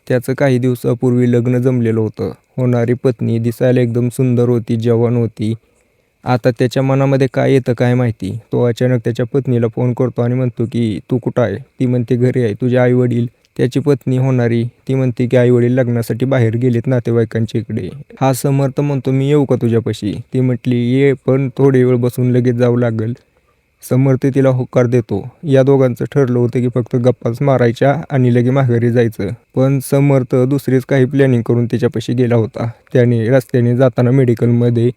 त्याचं काही दिवसापूर्वी लग्न जमलेलं होतं. होणारी पत्नी दिसायला एकदम सुंदर होती, जवान होती. आता त्याच्या मनामध्ये काय येतं काय माहिती. तो अचानक त्याच्या पत्नीला फोन करतो आणि म्हणतो की तू कुठं आहे? ती म्हणते घरी आहे. तुझे आईवडील? त्याची पत्नी होणारी ती म्हणते की आईवडील लग्नासाठी बाहेर गेलेत नातेवाईकांच्या इकडे. हा समर्थ म्हणतो मी येऊ का तुझ्यापाशी? ती म्हटली ये, पण थोडे वेळ बसून लगेच जावं लागेल. समर्थ तिला होकार देतो. या दोघांचं ठरलं होतं की फक्त गप्पाच मारायच्या आणि लगे माघारी जायचं. पण समर्थ दुसरीच काही प्लॅनिंग करून तिच्यापाशी गेला होता. त्याने रस्त्याने जाताना मेडिकलमध्ये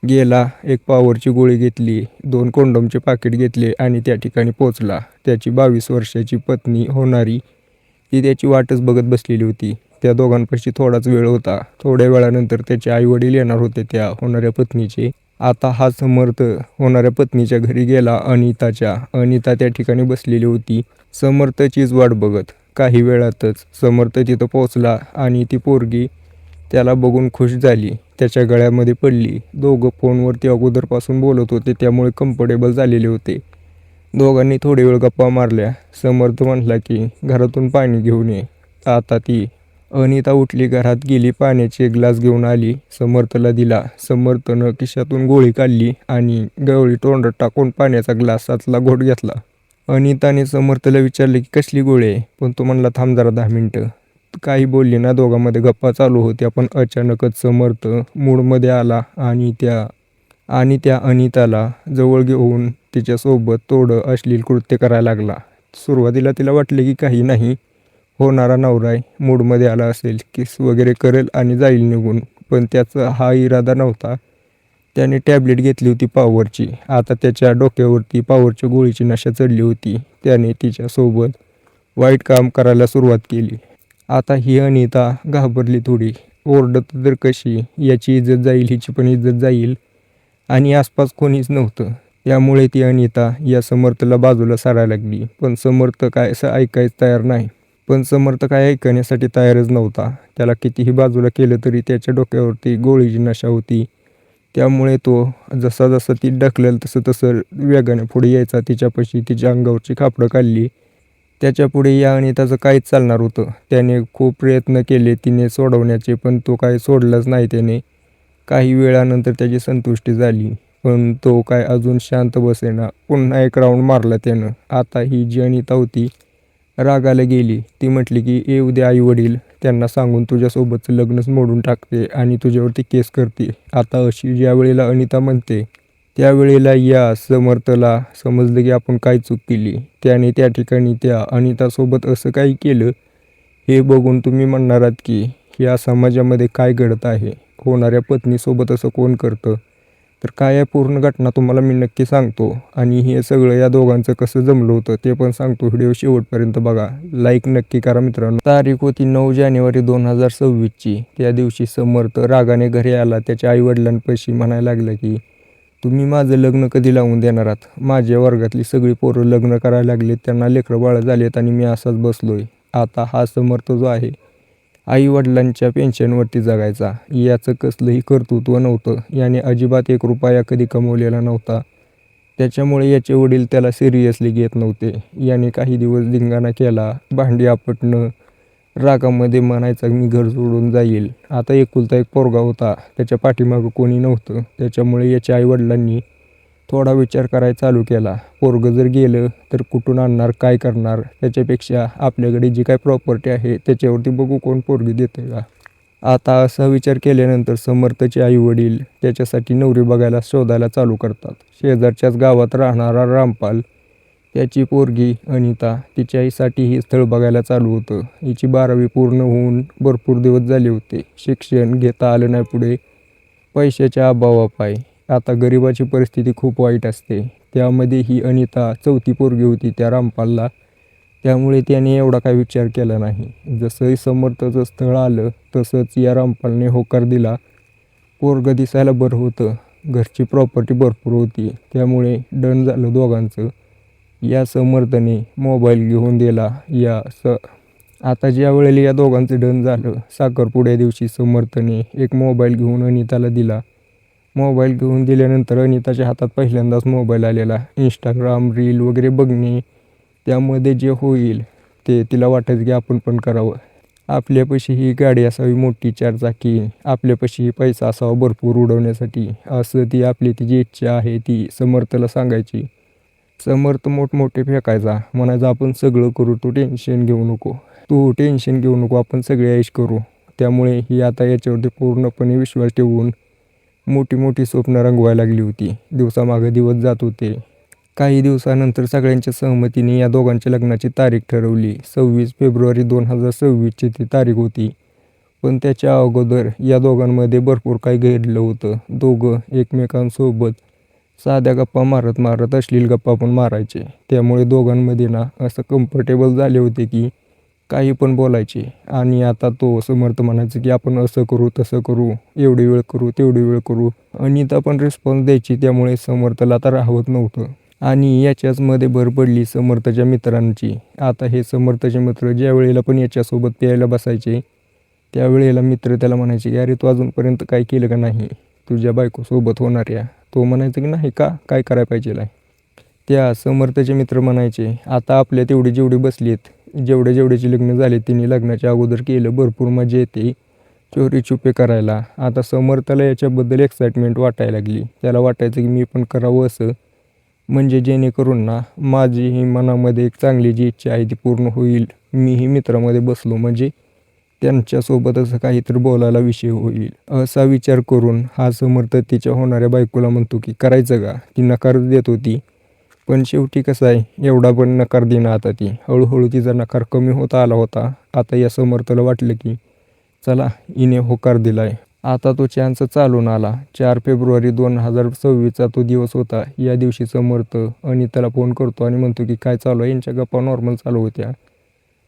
गेला, एक पॉवरची गोळी घेतली, 2 कंडोमचे पाकिट घेतले आणि त्या ठिकाणी पोचला. त्याची 22 वर्षाची पत्नी होणारी ती त्याची वाटच बघत बसलेली होती. त्या दोघांपाशी थोडाच वेळ होता. थोड्या वेळानंतर त्याचे आईवडील येणार होते त्या होणाऱ्या पत्नीचे. आता हा समर्थ होणाऱ्या पत्नीच्या घरी गेला अनिताच्या. अनिता त्या ठिकाणी बसलेली होती समर्थचीच वाट बघत. काही वेळातच समर्थ तिथं पोहोचला आणि ती पोरगी त्याला बघून खुश झाली, त्याच्या गळ्यामध्ये पडली. दोघं फोनवरती अगोदरपासून बोलत होते, त्यामुळे कम्फर्टेबल झालेले होते. दोघांनी थोडे वेळ गप्पा मारल्या. समर्थ म्हटला की घरातून पाणी घेऊन ये. आता ती अनिता उठली, घरात गेली, पाण्याचे ग्लास घेऊन आली, समर्थला दिला. समर्थनं खिशातून गोळी काढली आणि गोळी तोंडात टाकून पाण्याचा ग्लासातला घोट घेतला. अनिताने समर्थला विचारले की कसली गोळी आहे? पण तो म्हणला थांब जरा 10 मिनटं. काही बोलली ना, दोघांमध्ये गप्पा चालू होत्या. पण अचानकच समर्थ मूडमध्ये आला आणि त्या अनिताला जवळ घेऊन तिच्यासोबत थोडं अश्लील कृत्य करायला लागला. सुरुवातीला तिला वाटले की काही नाही, होणारा नवरा आहे, मूडमध्ये आला असेल, किस वगैरे करेल आणि जाईल निघून. पण त्याचा हा इरादा नव्हता. त्याने टॅबलेट घेतली होती पॉवरची. आता त्याच्या डोक्यावरती पॉवरच्या गोळीची नशा चढली होती. त्याने तिच्यासोबत वाईट काम करायला सुरुवात केली. आता ही अनिता घाबरली थोडी. ओरडत तर कशी? याची इज्जत जाईल, हिची पण इज्जत जाईल. आणि आसपास कोणीच नव्हतं. त्यामुळे ती अनिता या समर्थला बाजूला सारायला लागली. पण समर्थ काय असं ऐकायचं तयार नाही. पण समर्थ काय ऐकण्यासाठी तयारच नव्हता. त्याला कितीही बाजूला केलं तरी त्याच्या डोक्यावरती गोळीची नशा होती. त्यामुळे तो जसा जसा ती ढकलेल तसं तसं वेगाने पुढे यायचा. तिच्यापाशी तिच्या अंगावरची कापडं काढली. त्याच्यापुढे या अनिताचं काहीच चालणार होतं. त्याने खूप प्रयत्न केले तिने सोडवण्याचे, पण तो काही सोडलाच नाही त्याने. काही वेळानंतर त्याची संतुष्टी झाली, पण तो काय अजून शांत बसेना. पुन्हा एक राऊंड मारला त्यानं. आता ही जी अनिता होती रागाला गेली. ती म्हटली की ये उद्या आईवडील, त्यांना सांगून तुझ्यासोबतचं लग्नच मोडून टाकते आणि तुझ्यावरती केस करते. आता अशी ज्या वेळेला अनिता म्हणते त्यावेळेला या समर्थला समजलं की आपण काय चूक केली. त्याने त्या ठिकाणी त्या अनितासोबत असं काही केलं. हे बघून तुम्ही म्हणणार आहात की या समाजामध्ये काय घडत आहे, होणाऱ्या पत्नीसोबत असं कोण करतं? तर काय आहे पूर्ण घटना तुम्हाला मी नक्की सांगतो. आणि हे सगळं या दोघांचं कसं जमलं होतं ते पण सांगतो. व्हिडिओ शेवटपर्यंत बघा. लाईक नक्की करा मित्रांनो. तारीख होती 9 जानेवारी 2026ची. त्या दिवशी समर्थ रागाने घरी आला. त्याच्या आईवडिलांपाशी म्हणायला लागला की तुम्ही माझं लग्न कधी लावून देणार आहात? माझ्या वर्गातली सगळी पोरं लग्न करायला लागलेत, त्यांना लेकरं बाळं झालेत आणि मी असाच बसलोय. आता हा समर्थ जो आहे आईवडिलांच्या पेन्शनवरती जगायचा. याचं कसलंही कर्तृत्व नव्हतं. याने अजिबात 1 रुपया कधी कमवलेला नव्हता. त्याच्यामुळे याचे वडील त्याला सिरियसली घेत नव्हते. याने काही दिवस धिंगाणा केला, भांडी आपटणं, रागामध्ये म्हणायचा मी घर सोडून जाईल. आता एकुलता एक पोरगा होता, त्याच्या पाठीमागं कोणी नव्हतं. त्याच्यामुळे याच्या आईवडिलांनी थोडा विचार करायला चालू केला. पोरगं जर गेलं तर कुठून आणणार, काय करणार? त्याच्यापेक्षा आपल्याकडे जी काय प्रॉपर्टी आहे त्याच्यावरती बघू कोण पोरगी देते का. आता असा विचार केल्यानंतर समर्थचे आईवडील त्याच्यासाठी नवरी बघायला शोधायला चालू करतात. शेजारच्याच गावात राहणारा रामपाल, त्याची पोरगी अनिता, तिच्यासाठी ही स्थळ बघायला चालू होतं. हिची 12वी पूर्ण होऊन भरपूर दिवस झाले होते. शिक्षण घेता आलं नाही पुढे, पैशाच्या अभावापायी. आता गरिबाची परिस्थिती खूप वाईट असते. त्यामध्ये ही अनिता 4थी पोरगी होती त्या रामपालला. त्यामुळे त्याने एवढा काही विचार केला नाही. जसंही समर्थचं स्थळ आलं तसंच या रामपालने होकार दिला. पोरगं दिसायला बरं होतं, घरची प्रॉपर्टी भरपूर होती, त्यामुळे डन झालं दोघांचं. या समर्थने मोबाईल घेऊन दिला आता ज्या वेळेला या दोघांचं डन झालं, साखरपुड्या दिवशी समर्थने एक मोबाईल घेऊन अनिताला दिला. मोबाईल घेऊन दिल्यानंतर अनिताच्या हातात पहिल्यांदाच मोबाईल आलेला. इंस्टाग्राम रील वगैरे बघणे, त्यामध्ये जे होईल ते तिला वाटायचं की आपण पण करावं. आपल्यापाशी ही गाडी असावी मोठी 4 चाकी, आपल्यापाशी ही पैसा असावा भरपूर उडवण्यासाठी, असं ती आपली तिची इच्छा आहे ती समर्थला सांगायची. समर्थ मोठमोठे फेकायचा, म्हणायचा आपण सगळं करू, तू टेन्शन घेऊ नको, तू टेन्शन घेऊ नको, आपण सगळे ऐश करू. त्यामुळे ही आता याच्यावरती पूर्णपणे विश्वास ठेवून मोठी मोठी स्वप्न रंगवायला लागली होती. दिवसामागे दिवस जात होते. काही दिवसानंतर सगळ्यांच्या सहमतीने या दोघांच्या लग्नाची तारीख ठरवली. 26 फेब्रुवारी 2026ची ती तारीख होती. पण त्याच्या अगोदर या दोघांमध्ये भरपूर काही घडलं होतं. दोघं एकमेकांसोबत साध्या गप्पा मारत मारत अश्लील गप्पा पण मारायचे. त्यामुळे दोघांमध्ये ना असं कम्फर्टेबल झाले होते की काही पण बोलायचे. आणि आता तो समर्थ म्हणायचं की आपण असं करू, तसं करू, एवढी वेळ करू, तेवढी वेळ करू. अनिता पण रिस्पॉन्स द्यायची. त्यामुळे समर्थला आता राहवत नव्हतं. आणि याच्याच मध्ये भर पडली समर्थच्या मित्रांची. आता हे समर्थचे मित्र ज्या वेळेला पण याच्यासोबत प्यायला बसायचे त्यावेळेला मित्र त्याला म्हणायचे की अरे तू अजूनपर्यंत काय केलं का नाही तुझ्या बायकोसोबत होणाऱ्या. तो म्हणायचं की नाही का, काय करायला पाहिजे आहे. त्या समर्थचे मित्र म्हणायचे आता आपल्या तेवढी जेवढी बसली आहेत, जेवढ्याचे लग्न झाले तिने लग्नाच्या अगोदर केलं, भरपूर मजा येते चोरी छुपे करायला. आता समर्थला याच्याबद्दल एक्साइटमेंट वाटायला लागली. त्याला वाटायचं की मी पण करावं असं, म्हणजे जेणेकरून ना माझीही मनामध्ये एक चांगली जी इच्छा आहे ती पूर्ण होईल. मीही मित्रामध्ये बसलो म्हणजे त्यांच्यासोबत असं काहीतरी बोलायला विषय होईल, असा विचार करून हा समर्थ तिच्या होणाऱ्या बायकोला म्हणतो की करायचं का. ती नकारच देत होती. पण शेवटी कसं आहे, एवढा पण नकार देणं आता ती हळूहळू तिचा नकार कमी होत आला होता. आता या समर्थला वाटलं की चला हिने होकार दिलाय, आता तो चान्स चालून आला. 4 फेब्रुवारी 2026चा तो दिवस होता. या दिवशी समर्थ अनिताला फोन करतो आणि म्हणतो की काय चालू आहे. यांच्या गप्पा नॉर्मल चालू होत्या.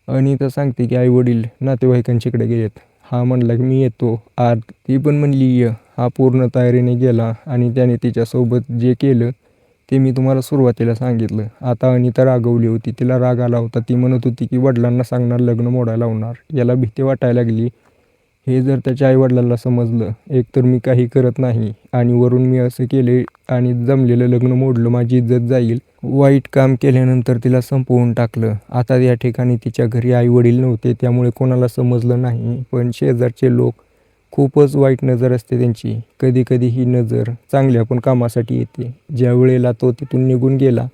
अनिता सांगते की आई वडील नातेवाईकांच्याकडे गेलेत. हा म्हणला की मी येतो आज. ती पण म्हणली ये. हा पूर्ण तयारीने गेला आणि त्याने तिच्यासोबत जे केलं ते मी तुम्हाला सुरुवातीला सांगितलं. आता अनिता रागवली होती, तिला राग आला होता. ती म्हणत होती की वडिलांना सांगणार, लग्न मोडायला लावणार. याला भीती वाटायला लागली, हे जर त्याच्या आईवडिलांना समजलं, एकतर मी काही करत नाही आणि वरून मी असं केले आणि जमलेलं लग्न मोडलं, माझी इज्जत जाईल. वाईट काम केल्यानंतर तिला संपवून टाकलं. आता या ठिकाणी तिच्या घरी आई वडील नव्हते त्यामुळे कोणाला समजलं नाही. पण शेजारचे लोक, खूपच वाईट नजर असते त्यांची. कधी कधी ही नजर चांगल्या पण कामासाठी येते. ज्या वेळेला तो तिथून निघून गेला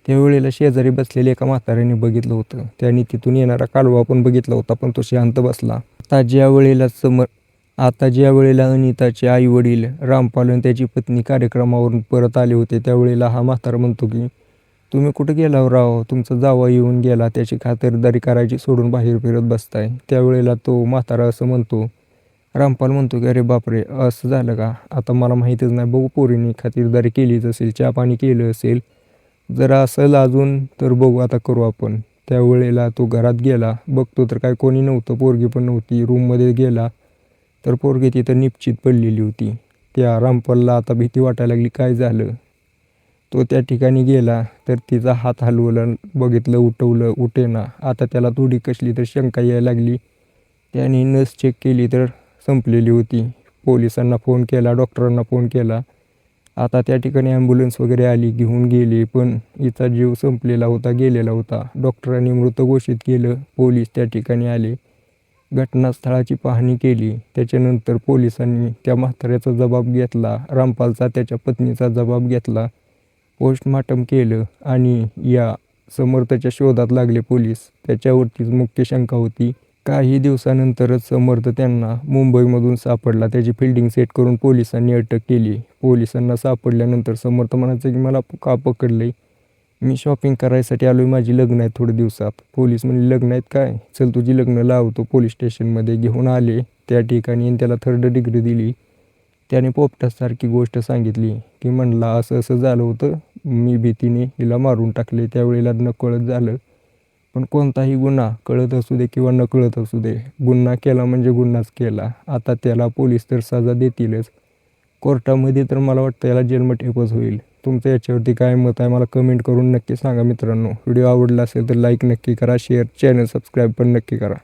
त्यावेळेला शेजारी बसलेल्या एका म्हाताऱ्याने बघितलं होतं. त्याने तिथून येणारा कालवा पण बघितला होता, पण तो शांत बसला. आता ज्या वेळेला अनिताचे आई वडील रामपाल आणि त्याची पत्नी कार्यक्रमावरून परत आले होते त्यावेळेला हा म्हातारा म्हणतो की तुम्ही कुठं गेला राव, तुमचा जावई येऊन गेला, त्याची खातिरदारी करायची सोडून बाहेर फिरत बसताय. त्यावेळेला तो म्हातारा असं म्हणतो. रामपाल म्हणतो की अरे बापरे, असं झालं का. आता मला माहीतच नाही, बघू पोरीने खातिरदारी केलीच असेल, चहा पाणी केलं असेल, जर असेल अजून तर बघू आता करू आपण. त्यावेळेला तो घरात गेला, बघतो तर काय कोणी नव्हतं, पोरगी पण नव्हती. रूममध्ये गेला तर पोरगी तिथं निपचित पडलेली होती. त्या रामपालला आता भीती वाटायला लागली, काय झालं. तो त्या ठिकाणी गेला तर तिचा हात हलवलं, बघितलं, उठवलं, उठेना. आता त्याला थोडी कसली तर शंका यायला लागली. त्याने नस चेक केली तर संपलेली होती. पोलिसांना फोन केला, डॉक्टरांना फोन केला. आता त्या ठिकाणी ॲम्ब्युलन्स वगैरे आली, घेऊन गेली, पण हिचा जीव संपलेला होता, गेलेला होता. डॉक्टरांनी मृत घोषित केलं. पोलीस त्या ठिकाणी आले, घटनास्थळाची पाहणी केली. त्याच्यानंतर पोलिसांनी त्या म्हाताऱ्याचा जबाब घेतला, रामपालचा त्याच्या पत्नीचा जबाब घेतला, पोस्टमार्टम केलं आणि या समर्थच्या शोधात लागले पोलीस. त्याच्यावरतीच मुख्य शंका होती. काही दिवसानंतरच समर्थ त्यांना मुंबईमधून सापडला. त्याची फिल्डिंग सेट करून पोलिसांनी अटक केली. पोलिसांना सापडल्यानंतर समर्थ म्हणायचं की मला का पकडले, मी शॉपिंग करायसाठी आलो आहे, माझी लग्न आहे थोड्या दिवसात. पोलीस म्हणले लग्न आहेत काय, चल तुझी लग्न लावतो. पोलीस स्टेशनमध्ये घेऊन आले. त्या ठिकाणी त्याला 3rd डिग्री दिली. त्याने पोपटासारखी गोष्ट सांगितली की म्हणला असं असं झालं होतं, मी भीतीने हिला मारून टाकले. त्यावेळेला नकळत झालं. पण कोणताही गुन्हा कळत असू दे किंवा न कळत असू दे, गुन्हा केला म्हणजे गुन्हाच केला. आता त्याला पोलीस तर सजा देतीलच, कोर्टामध्ये तर मला वाटतं याला जन्मठेपच होईल. तुमचं याच्यावरती काय मत आहे मला कमेंट करून नक्की सांगा मित्रांनो. व्हिडिओ आवडला असेल तर लाईक नक्की करा, शेअर, चॅनल सबस्क्राईब पण नक्की करा.